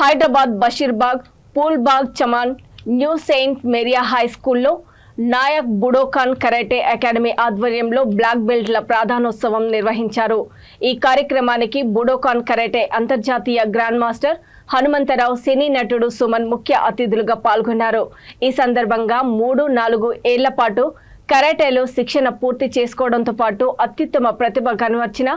Hyderabad Basheerbagh, Phoolbagh Chaman, new Saint Maria high స్కూల్లో Naik Budokan karate academy ఆధ్వర్యంలో black బెల్ట్ల ప్రధానోత్సవం నిర్వహించారు. ఈ కార్యక్రమానికి బుడోకాన్ కరాటే అంతర్జాతీయ గ్రాండ్ మాస్టర్ హనుమంతరావు, సినీ నటుడు సుమన్ ముఖ్య అతిథులుగా పాల్గొన్నారు. ఈ సందర్భంగా 3-4 ఏళ్ల పాటు కరాటేలో శిక్షణ పూర్తి చేసుకోవడంతో పాటు అత్యుత్తమ ప్రతిభ కనబర్చిన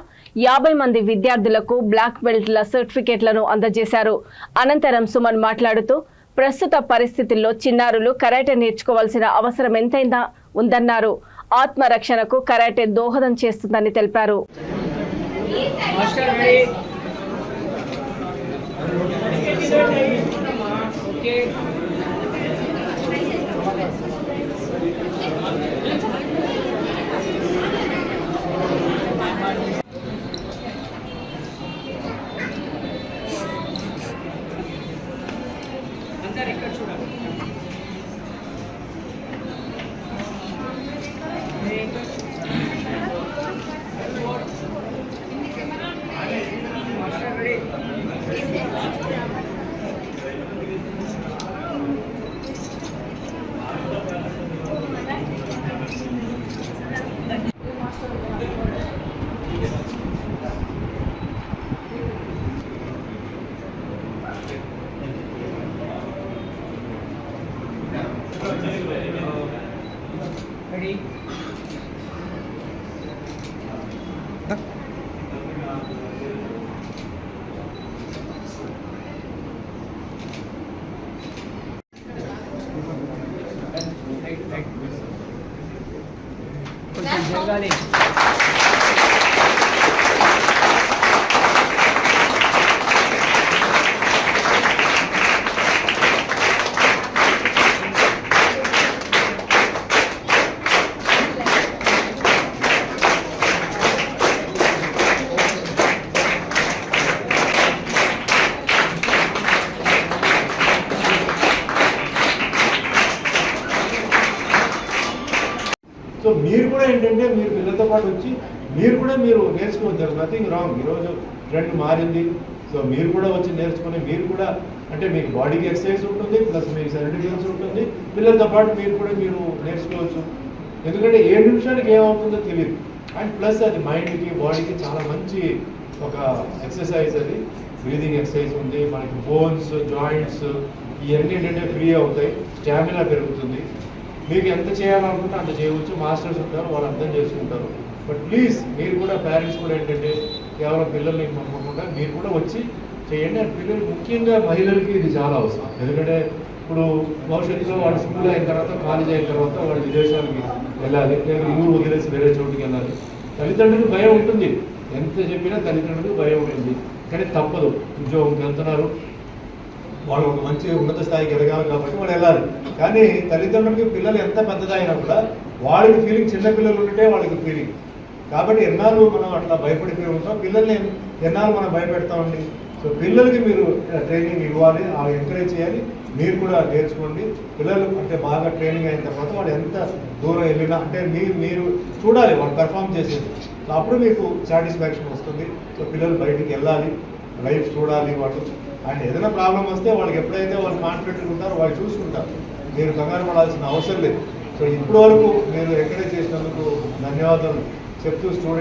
50 మంది విద్యార్థులకు బ్లాక్ బెల్ట్ల సర్టిఫికెట్లను అందజేశారు. అనంతరం సుమన్ మాట్లాడుతూ ప్రస్తుత పరిస్థితుల్లో చిన్నారులు కరాటే నేర్చుకోవాల్సిన అవసరం ఎంతైనా ఉందన్నారు. ఆత్మరక్షణకు కరాటే దోహదం చేస్తుందని తెలిపారు. Ready? Right. సో మీరు కూడా ఏంటంటే మీరు పిల్లలతో పాటు వచ్చి మీరు నేర్చుకోవచ్చు. Nothing wrong. ఈరోజు ట్రెండ్ మారింది. సో మీరు కూడా వచ్చి నేర్చుకుని మీరు కూడా అంటే మీకు బాడీకి ఎక్సర్సైజ్ ఉంటుంది, ప్లస్ మీకు సర్టిఫికెట్స్ ఉంటుంది. పిల్లలతో పాటు మీరు నేర్చుకోవచ్చు. ఎందుకంటే 7 నిమిషానికి ఏమవుతుందో తెలియదు. అండ్ ప్లస్ అది మైండ్కి బాడీకి చాలా మంచి ఒక ఎక్సర్సైజ్. అది బ్రీదింగ్ ఎక్సర్సైజ్ ఉంది. మనకి బోన్స్, జాయింట్స్ ఇవన్నీ ఏంటంటే ఫ్రీ అవుతాయి, స్టామినా పెరుగుతుంది. మీకు ఎంత చేయాలనుకుంటే అంత చేయవచ్చు. మాస్టర్స్ ఉంటారు, వాళ్ళు అర్థం చేసుకుంటారు. బట్ ప్లీజ్ మీరు కూడా పేరెంట్స్ కూడా ఏంటంటే కేవలం పిల్లల్ని పంపకుండా మీరు కూడా వచ్చి చేయండి. అండ్ పిల్లలు ముఖ్యంగా మహిళలకి ఇది చాలా అవసరం. ఎందుకంటే ఇప్పుడు భవిష్యత్తులో వాళ్ళు స్కూల్ అయిన తర్వాత, కాలేజ్ అయిన తర్వాత వాళ్ళు విదేశాలకి వెళ్ళాలి, లేదా ఊరు వదిలేసి వేరే చోటుకి వెళ్ళాలి. తల్లిదండ్రులకు భయం ఉంటుంది, ఎంత చెప్పినా తల్లిదండ్రులకు భయం ఉంటుంది. కానీ తప్పదు, ఉద్యోగంకి వెళ్తున్నారు, వాళ్ళు ఒక మంచి ఉన్నత స్థాయికి ఎదగాలి కాబట్టి వాళ్ళు వెళ్ళాలి. కానీ తల్లిదండ్రులకి పిల్లలు ఎంత పెద్దదైనా కూడా వాళ్ళకి ఫీలింగ్, చిన్న పిల్లలు ఉంటే వాళ్ళకి ఫీలింగ్. కాబట్టి ఎన్నాళ్ళు మనం అట్లా భయపడిపోయి ఉంటాం, పిల్లల్ని ఎన్నాళ్ళు మనం భయపెడతామండి. సో పిల్లలకి మీరు ట్రైనింగ్ ఇవ్వాలి, ఎంకరేజ్ చేయాలి. మీరు కూడా నేర్చుకోండి. పిల్లలు అంటే బాగా ట్రైనింగ్ అయిన తర్వాత వాళ్ళు ఎంత దూరం వెళ్ళినా అంటే మీరు చూడాలి వాళ్ళు పెర్ఫామ్ చేసేది. అప్పుడు మీకు సాటిస్ఫాక్షన్ వస్తుంది. సో పిల్లలు బయటికి వెళ్ళాలి, లైఫ్ చూడాలి వాళ్ళు. అండ్ ఏదైనా ప్రాబ్లం వస్తే వాళ్ళకి ఎప్పుడైతే వాళ్ళు కాన్ఫిడెంట్గా ఉంటారో వాళ్ళు చూసుకుంటారు. మీరు కంగారు పడాల్సిన అవసరం లేదు. సో ఇప్పటి వరకు మీరు ఎంకరేజ్ చేసినందుకు ధన్యవాదాలు చెప్తూ స్టూడెంట్